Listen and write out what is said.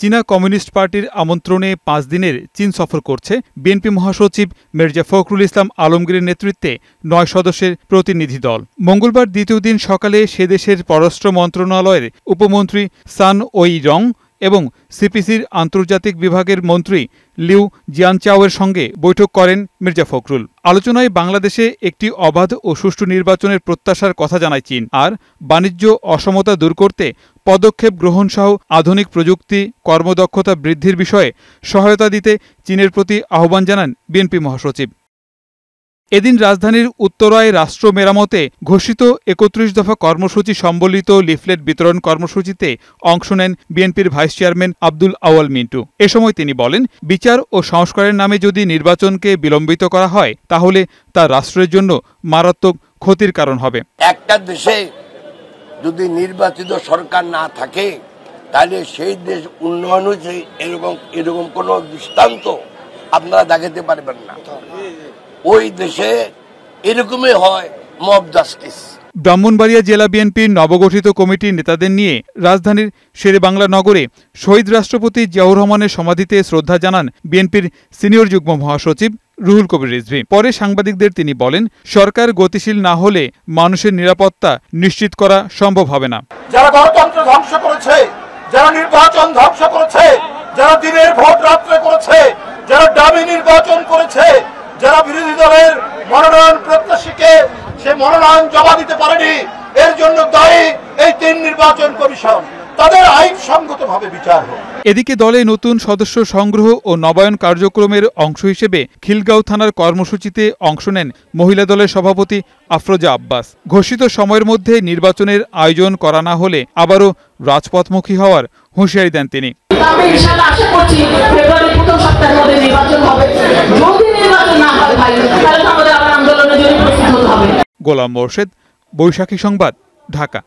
চীনা কমিউনিস্ট পার্টির আমন্ত্রণে 5 দিনের চীন সফর করছে বিএনপি মহাসচিব মির্জা ফখরুল ইসলাম আলমগীরের নেতৃত্বে 9 সদস্যের প্রতিনিধি দল। মঙ্গলবার দ্বিতীয় দিন সকালে সে দেশের পররাষ্ট্র মন্ত্রণালয়ের উপমন্ত্রী সান ওই রং এবং সিপিসির আন্তর্জাতিক বিভাগের মন্ত্রী লিউ জিয়ানচাওয়ের সঙ্গে বৈঠক করেন মির্জা ফখরুল। আলোচনায় বাংলাদেশে একটি অবাধ ও সুষ্ঠু নির্বাচনের প্রত্যাশার কথা জানায় চীন, আর বাণিজ্য অসমতা দূর করতে পদক্ষেপ গ্রহণসহ আধুনিক প্রযুক্তি, কর্মদক্ষতা বৃদ্ধির বিষয়ে সহায়তা দিতে চীনের প্রতি আহ্বান জানান বিএনপি মহাসচিব। এদিন রাজধানীর উত্তরায় রাষ্ট্র মেরামতে ঘোষিত 31 দফা কর্মসূচি সম্বলিত লিফলেট বিতরণ কর্মসূচিতে অংশ নেন বিএনপির ভাইস চেয়ারম্যান আব্দুল আওয়াল মিন্টু। এ সময় তিনি বলেন, বিচার ও সংস্কারের নামে যদি নির্বাচনকে বিলম্বিত করা হয় তাহলে তা রাষ্ট্রের জন্য মারাত্মক ক্ষতির কারণ হবে। একটা দেশে যদি নির্বাচিত সরকার না থাকে তাহলে সেই দেশ উন্নয়ন হয়েছে এরকম কোন দৃষ্টান্ত আপনারা দেখাতে পারবেন না। ওই দেশে এরকমই হয় মব জাস্টিস। ব্রাহ্মণবাড়িয়া জেলা বিএনপির নবগঠিত কমিটির নেতাদের নিয়ে রাজধানীর শেরেবাংলা নগরে শহীদ রাষ্ট্রপতি জিয়াউর রহমানের সমাধিতে শ্রদ্ধা জানান বিএনপির সিনিয়র যুগ্ম মহাসচিব রুহুল কবির রিজভী। পরে সাংবাদিকদের তিনি বলেন, সরকার গতিশীল না হলে মানুষের নিরাপত্তা নিশ্চিত করা সম্ভব হবে না। যারা গণতন্ত্র ধ্বংস করেছে, যারা নির্বাচন ধ্বংস করেছে, যারা দিনের ভোট রাত্রে করেছে, যারা ডামি নির্বাচন করেছে, যারা বিরোধী দলের মনোনয়ন প্রত্যাশীকে সে মনোনয়ন জমা দিতে পারেনি, এর জন্য দায়ী এই 3 নির্বাচন কমিশন। তাদের আইনসঙ্গতভাবে বিচার হোক। এদিকে দলে নতুন সদস্য সংগ্রহ ও নবায়ন কার্যক্রমের অংশ হিসেবে খিলগাঁও থানার কর্মসূচিতে অংশ নেন মহিলা দলের সভাপতি আফরোজা আব্বাস। ঘোষিত সময়ের মধ্যে নির্বাচনের আয়োজন করা না হলে আবারও রাজপথমুখী হওয়ার হুঁশিয়ারি দেন তিনি। গোলাম মোর্শেদ, বৈশাখী সংবাদ, ঢাকা।